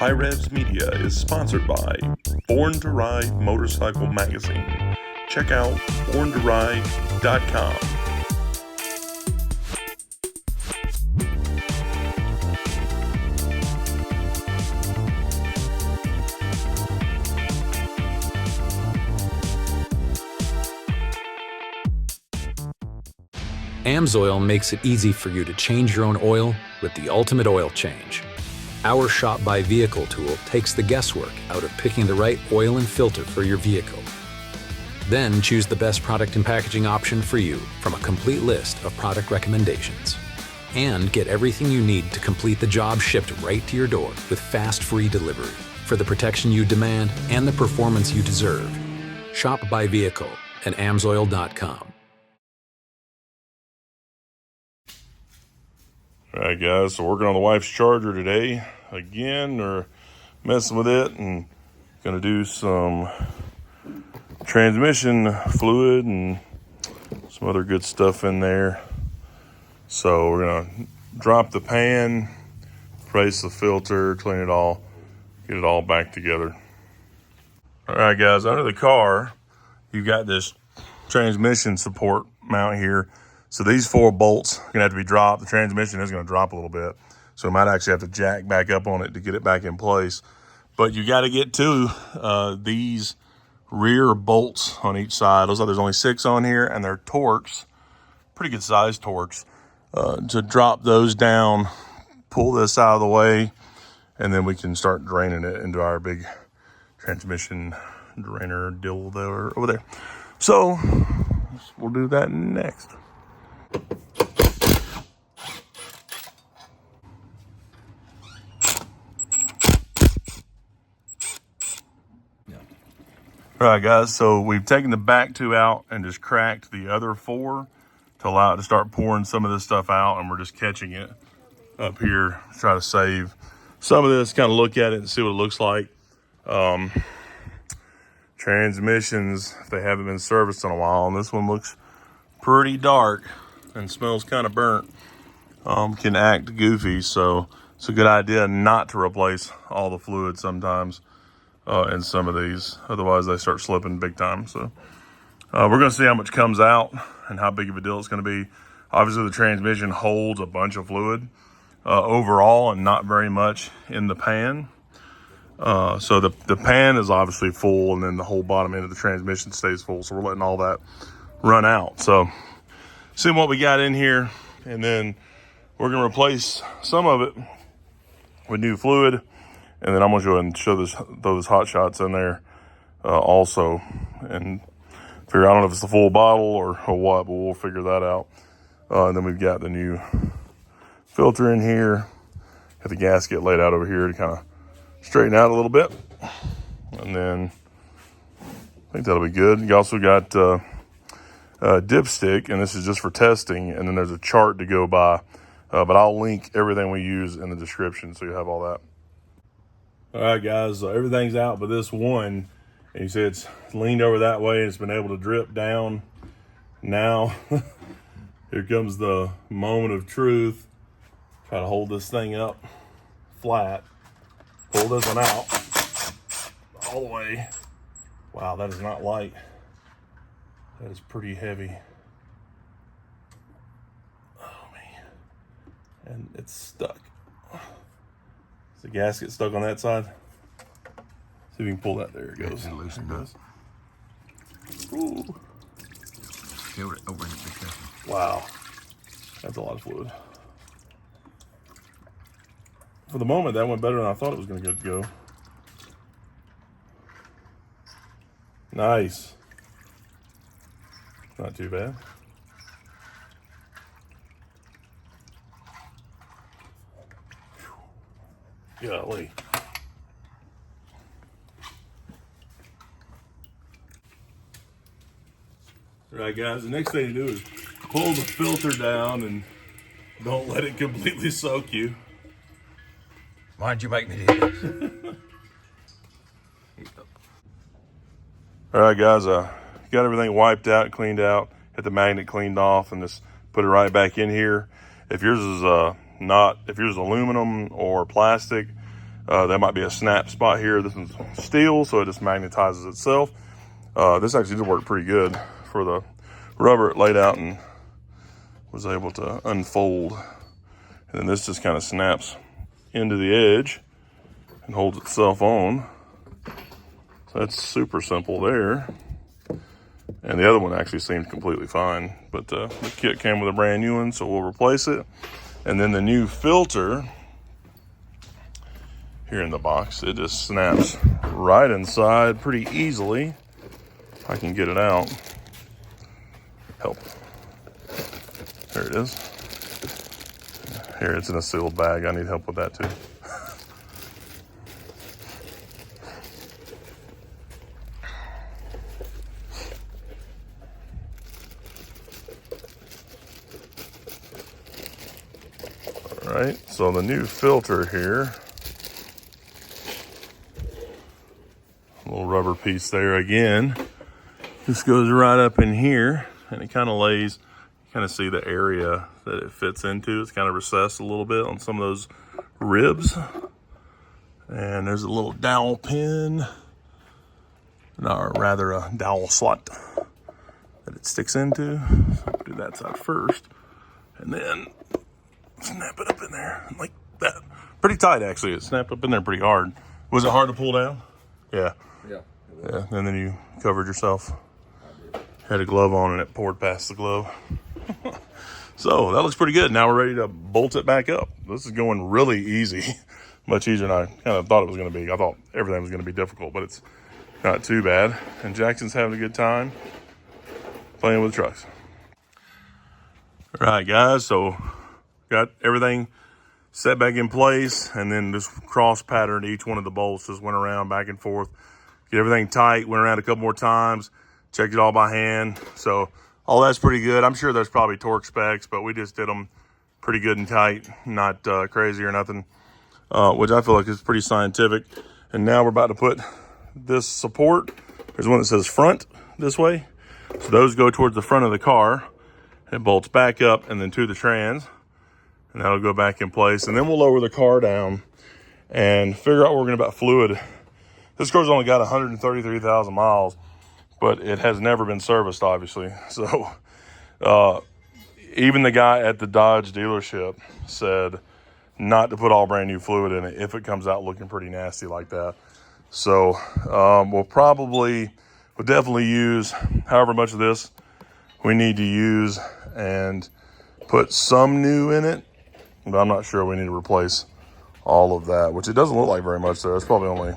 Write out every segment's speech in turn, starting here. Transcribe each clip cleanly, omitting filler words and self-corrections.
HiRevz Media is sponsored by Born to Ride Motorcycle Magazine. Check out borntoride.com. AMSOIL makes it easy for you to change your own oil with the ultimate oil change. Our Shop by Vehicle tool takes the guesswork out of picking the right oil and filter for your vehicle. Then choose the best product and packaging option for you from a complete list of product recommendations. And get everything you need to complete the job shipped right to your door with fast, free delivery for the protection you demand and the performance you deserve. Shop by Vehicle at AMSOIL.com. All right, guys, so working on the wife's charger today. Again, we're messing with it and gonna do some transmission fluid and some other good stuff in there. So we're gonna drop the pan, replace the filter, clean it all, get it all back together. All right, guys, under the car, you've got this transmission support mount here. So these 4 bolts are gonna have to be dropped. The transmission is gonna drop a little bit. So we might actually have to jack back up on it to get it back in place. But you gotta get to these rear bolts on each side. Looks like there's only 6 on here, and they're Torx, pretty good size Torx. To drop those down, pull this out of the way, and then we can start draining it into our big transmission drainer deal there, over there. So we'll do that next. All right, guys, so we've taken the back 2 out and just cracked the other 4 to allow it to start pouring some of this stuff out, and we're just catching it up here to try to save some of this, kind of look at it and see what it looks like. Transmissions, if they haven't been serviced in a while, and this one looks pretty dark and smells kind of burnt, can act goofy, so it's a good idea not to replace all the fluid sometimes in some of these. Otherwise, they start slipping big time. So we're going to see how much comes out and how big of a deal it's going to be. Obviously, the transmission holds a bunch of fluid overall and not very much in the pan. So the pan is obviously full, and then the whole bottom end of the transmission stays full. So we're letting all that run out. So seeing what we got in here, and then we're going to replace some of it with new fluid. And then I'm gonna go ahead and throw those hot shots in there also, and figure, I don't know if it's the full bottle or what, but we'll figure that out. And then we've got the new filter in here, got the gasket laid out over here to kind of straighten out a little bit. And then I think that'll be good. You also got dipstick, and this is just for testing, and then there's a chart to go by, but I'll link everything we use in the description so you have all that. All right, guys, so everything's out but this one, and you see it's leaned over that way and it's been able to drip down. Now here comes the moment of truth. Try to hold this thing up flat, pull this one out all the way. Wow, that is not light. That is pretty heavy. Oh man, and it's stuck. The gasket stuck on that side. See if we can pull that. There it goes. And loosen up. Ooh. Over in the picture. Wow. That's a lot of fluid. For the moment, that went better than I thought it was going to go. Nice. Not too bad. Golly. All right, guys, the next thing to do is pull the filter down and don't let it completely soak you. Why'd you make me do this? All right, guys, got everything wiped out, cleaned out, had the magnet cleaned off, and just put it right back in here. If yours is if yours is aluminum or plastic, That might be a snap spot here. This one's steel, so it just magnetizes itself. This actually did work pretty good for the rubber. It laid out and was able to unfold. And then this just kind of snaps into the edge and holds itself on. So that's super simple there. And the other one actually seemed completely fine. But the kit came with a brand new one, so we'll replace it. And then the new filter here in the box, it just snaps right inside pretty easily. If I can get it out. Help. There it is. Here, it's in a sealed bag. I need help with that too. All right, so the new filter here, a little rubber piece there again. This goes right up in here, and it kind of lays, you kind of see the area that it fits into. It's kind of recessed a little bit on some of those ribs. And there's a little dowel pin, or rather a dowel slot that it sticks into. So I'll do that side first, and then snap it up in there like that. Pretty tight, actually. It snapped up in there pretty hard. Was it hard to pull down? Yeah. Yeah. Yeah, and then you covered yourself. Had a glove on and it poured past the glove. So that looks pretty good. Now we're ready to bolt it back up. This is going really easy. Much easier than I kind of thought it was going to be. I thought everything was going to be difficult, but it's not too bad. And Jackson's having a good time playing with trucks. All right, guys, so got everything set back in place, and then just cross patterned each one of the bolts. Just went around back and forth, get everything tight, went around a couple more times, checked it all by hand. So all that's pretty good. I'm sure there's probably torque specs, but we just did them pretty good and tight, not crazy or nothing, which I feel like is pretty scientific. And now we're about to put this support. There's one that says front this way. So those go towards the front of the car. It bolts back up and then to the trans, and that'll go back in place. And then we'll lower the car down and figure out what we're gonna about fluid. This car's only got 133,000 miles, but it has never been serviced, obviously. So even the guy at the Dodge dealership said not to put all brand new fluid in it if it comes out looking pretty nasty like that. So we'll definitely use however much of this we need to use and put some new in it, but I'm not sure we need to replace all of that, which it doesn't look like very much there. It's probably only,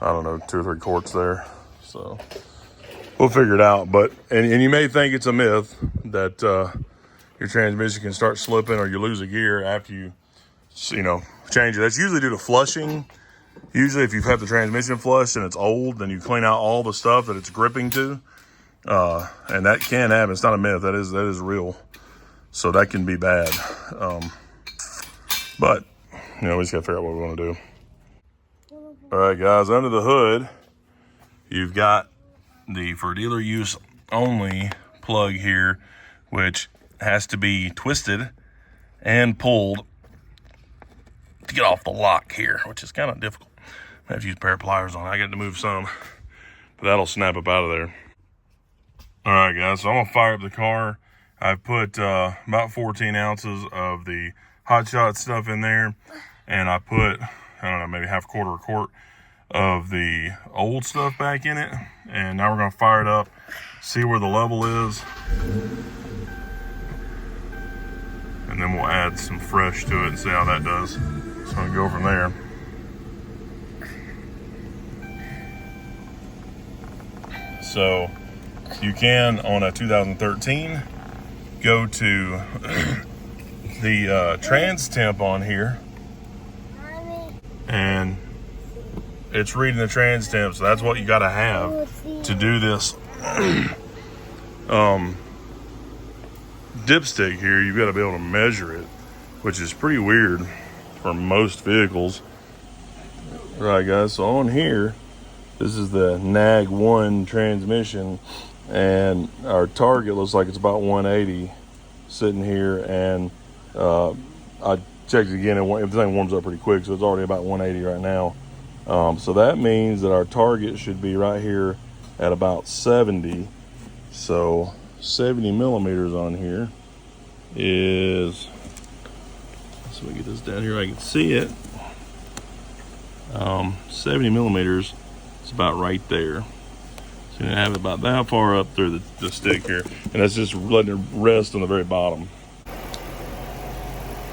I don't know, 2 or 3 quarts there. So we'll figure it out. But and you may think it's a myth that your transmission can start slipping or you lose a gear after you change it. That's usually due to flushing. Usually if you've had the transmission flushed and it's old, then you clean out all the stuff that it's gripping to. And that can happen. It's not a myth. That is real. So that can be bad. But we just gotta figure out what we want to do. All right, guys, under the hood, you've got the for dealer use only plug here, which has to be twisted and pulled to get off the lock here, which is kind of difficult. I have to use a pair of pliers on it. I got to move some, but that'll snap up out of there. All right, guys, so I'm gonna fire up the car. I've put about 14 ounces of the Hot Shot stuff in there, and I put, I don't know, maybe half quarter or quart of the old stuff back in it. And now we're gonna fire it up, see where the level is, and then we'll add some fresh to it and see how that does. So I'll go from there. So you can, on a 2013, go to the trans temp on here, and it's reading the trans temp, so that's what you got to have to do this dipstick here. You've got to be able to measure it, which is pretty weird for most vehicles. All right, guys, so on here, this is the NAG 1 transmission, and our target looks like it's about 180 sitting here, and I checked it again, and everything warms up pretty quick, so it's already about 180 right now. So that means that our target should be right here at about 70. So 70 millimeters on here is, so we get this down here, I can see it. 70 millimeters, it's about right there. So you're gonna have it about that far up through the stick here, and that's just letting it rest on the very bottom.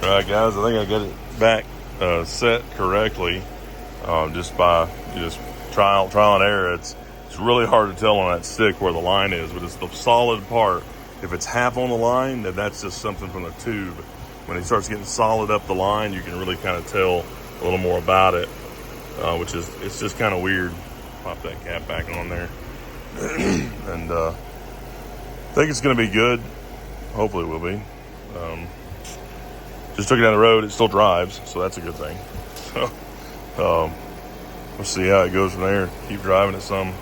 All right, guys, I think I got it back set correctly, just by trial and error. It's really hard to tell on that stick where the line is, but it's the solid part. If it's half on the line, then that's just something from the tube. When it starts getting solid up the line, you can really kind of tell a little more about it, which is, it's just kind of weird. Pop that cap back on there. And I think it's going to be good. Hopefully it will be. Just took it down the road. It still drives, so that's a good thing. So we'll see how it goes from there. Keep driving it some.